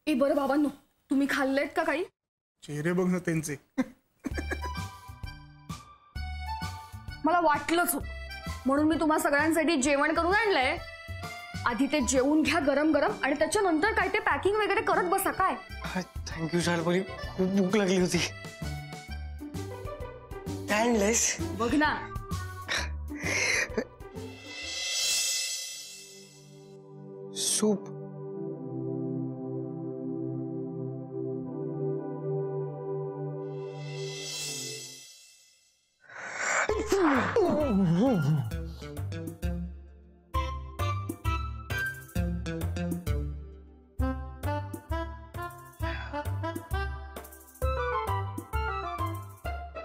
ए बरं बाबांनो, तुम्ही खाल्लेत का काही? चेहरे बघ ना त्यांचे. मला वाटलंच होतं, म्हणून मी तुम्हा सगळ्यांसाठी जेवण करून आणलंय. आधी ते जेवून घ्या गरम गरम, आणि त्याच्यानंतर काय ते पॅकिंग वगैरे करत बसा. काय थँक्यू शालपरी, खूप भूक लागली होती. काय आणलंयस? बघ ना. सूप.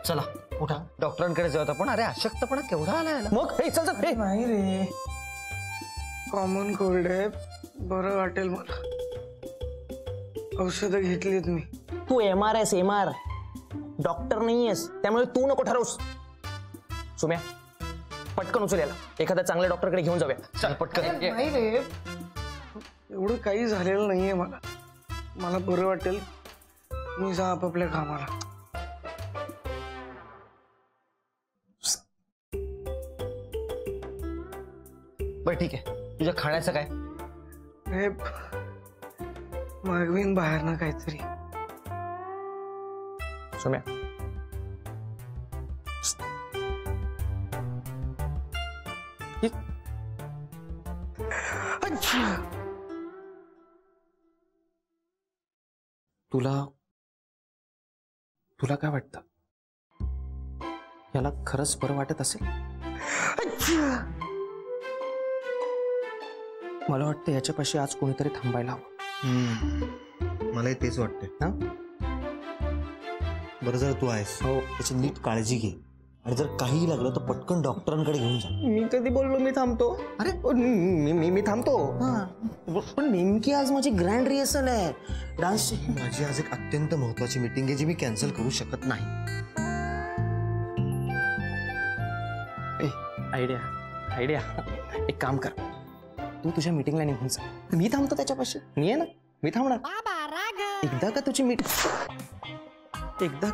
चला उठा, डॉक्टरांकडे जाऊत आपण. अरे अशक्तपणा केवढा आलाय याला. मग हे चल चल. नाही रे, कॉमन कोल्ड आहे, बरं वाटेल मला. औषधं घेतलीत मी. तू MR आहेस, MR, डॉक्टर नाही आहेस, त्यामुळे तू नको ठरवूस. सुम्या, पटकन उचल याला, एखाद्या चांगल्या डॉक्टरकडे घेऊन जाऊया. चल पटकन. नाही रे, एवढं काही झालेलं नाहीये मला. मला बरं वाटेल, मी जा आपापल्या कामाला. बरं ठीक आहे, तुझ्या खाण्याचं काय? रे मागवीन बाहेर ना काहीतरी. सुम्या, तुला काय वाटतं, याला खरंच बरं वाटत असेल? मला वाटतं याच्यापाशी आज कोणीतरी थांबायला हवं. मलाही तेच वाटतंय. हा, बरं जर तू आहेस, हो, त्याची नीट काळजी घे, आणि जर काही लागलं तर पटकन डॉक्टरांकडे घेऊन जा. मी कधी बोललो मी थांबतो? अरे मी थांबतो, पण नेमकी आज माझी ग्रँड रिहर्सल आहे डान्सची. माझी आज एक अत्यंत महत्वाची मीटिंग आहे जी मी कॅन्सल करू शकत नाही. आयडिया, एक काम कर, तू तुझ्या मीटिंगला निघून जा, मी थांबतो त्याच्यापाशी. मी आहे ना, मी थांबणार. एकदा का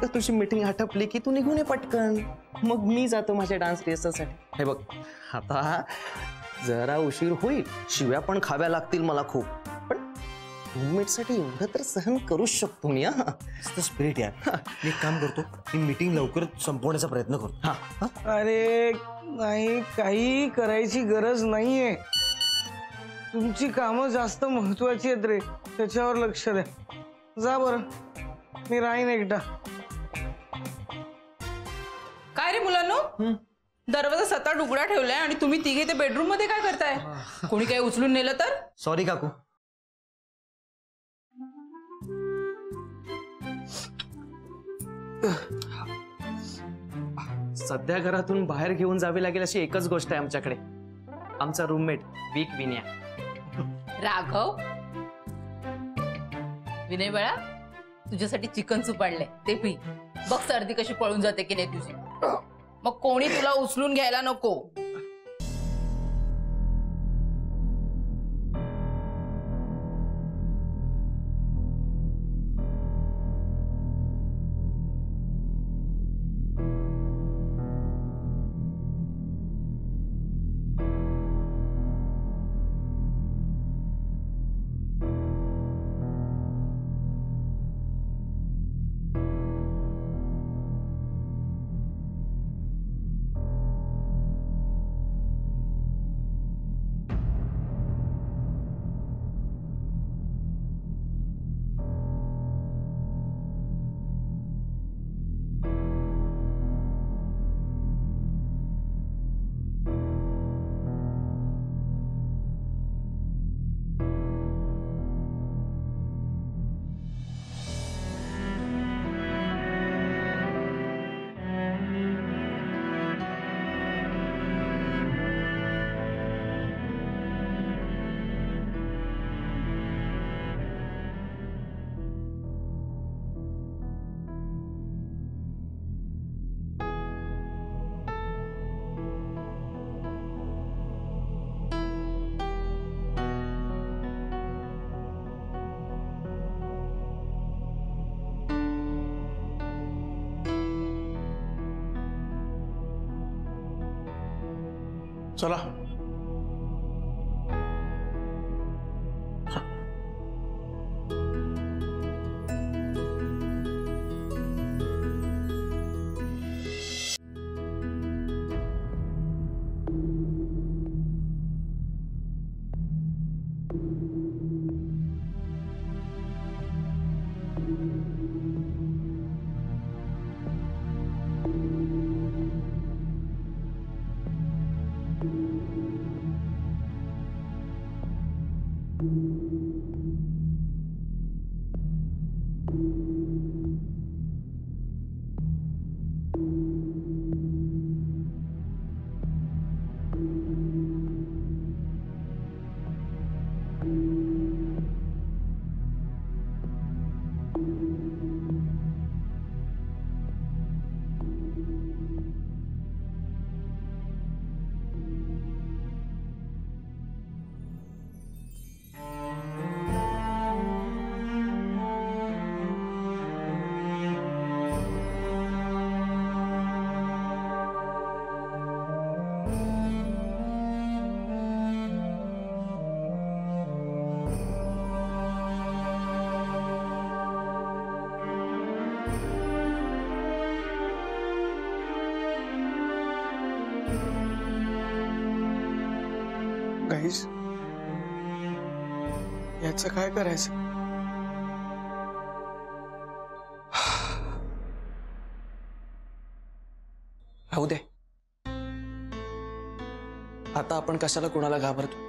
तुझी मीटिंग आटपली की तू निघून ये पटकन, मग मी जातो माझ्या डान्स रिहर्सलसाठी. हे बघ, आता जरा उशीर होईल, शिव्या पण खाव्या लागतील मला खूप, पण रूममेटसाठी एवढं तर सहन करूच शकतो मी. स्पिरिट यार. मी एक काम करतो, ही मीटिंग लवकर संपवण्याचा प्रयत्न करतो. अरे नाही, काही करायची गरज नाहीये. तुमची कामं जास्त महत्वाची आहेत रे, त्याच्यावर लक्ष द्या. जा बरं, मी राहीन एकटा. काय रे मुलांनो, दरवाजा सतत उघडा ठेवलाय आणि तुम्ही तिघे ते बेडरूम मध्ये काय करताय? कोणी काय उचलून नेलं तर? सॉरी काकू. सध्या घरातून बाहेर घेऊन जावी लागेल अशी एकच गोष्ट आहे आमच्याकडे, आमचा रूममेट वीक विनया. राघव, विनय बाळा, तुझ्यासाठी चिकन सूप आणलंय, ते पी. बघ सर्दी कशी पळून जाते की नाही तुझी. मग कोणी तुला उचलून घ्यायला नको. चला. गाईस, याचं काय करायचं? राहू दे. आता आपण कशाला कुणाला घाबरतो?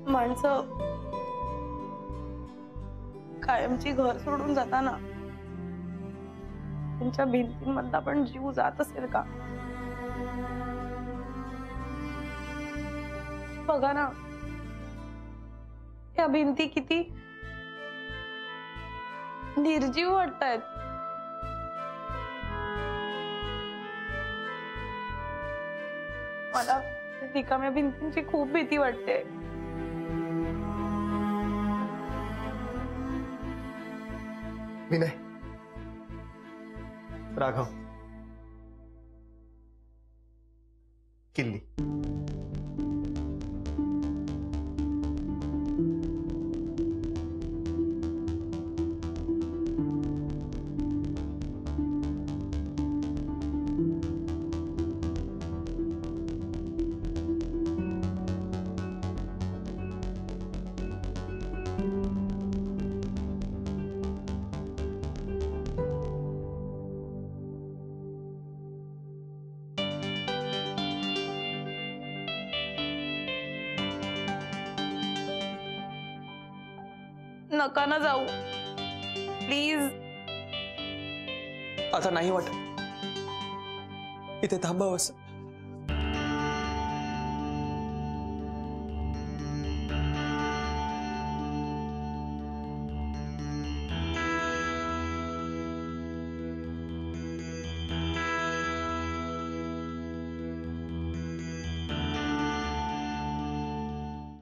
माणसं कायमची घर सोडून जाताना त्यांच्या भिंतींमधला पण जीव जात असेल का? बघा ना, या भिंती किती निर्जीव वाटतायत. मला रिकाम्या भिंतींची खूप भीती वाटते. विनय, राघव, किल्ली, नका ना जाऊ प्लीज. आता नाही वाटत इथे थांबावं असं.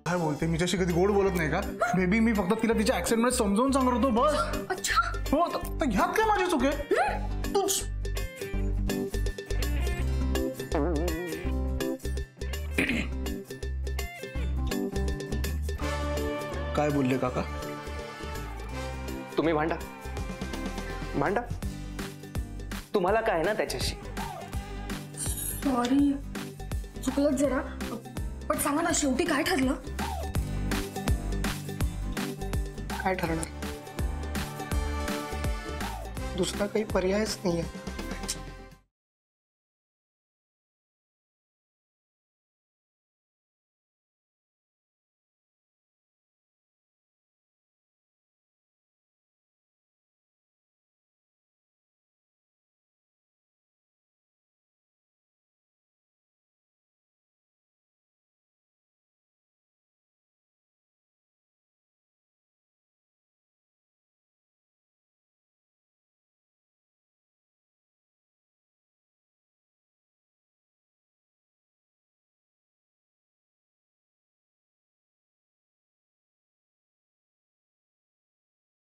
काय बोलते? मी जशी कधी गोड बोलत नाही का? बेबी, मी फक्त तिला तिच्या ऍक्सेंट मध्ये समजावून सांगत होतो बस. अच्छा, हो, तर ह्यात काय माझी चूक आहे? तूच काय बोलले काका? तुम्ही भांडा भांडा, तुम्हाला काय ना त्याच्याशी. सॉरी, चुकलंच जरा. पण सांगा ना, शेवटी काय ठरलं? काय ठरणार? दुसरा काही पर्यायच नाहीये.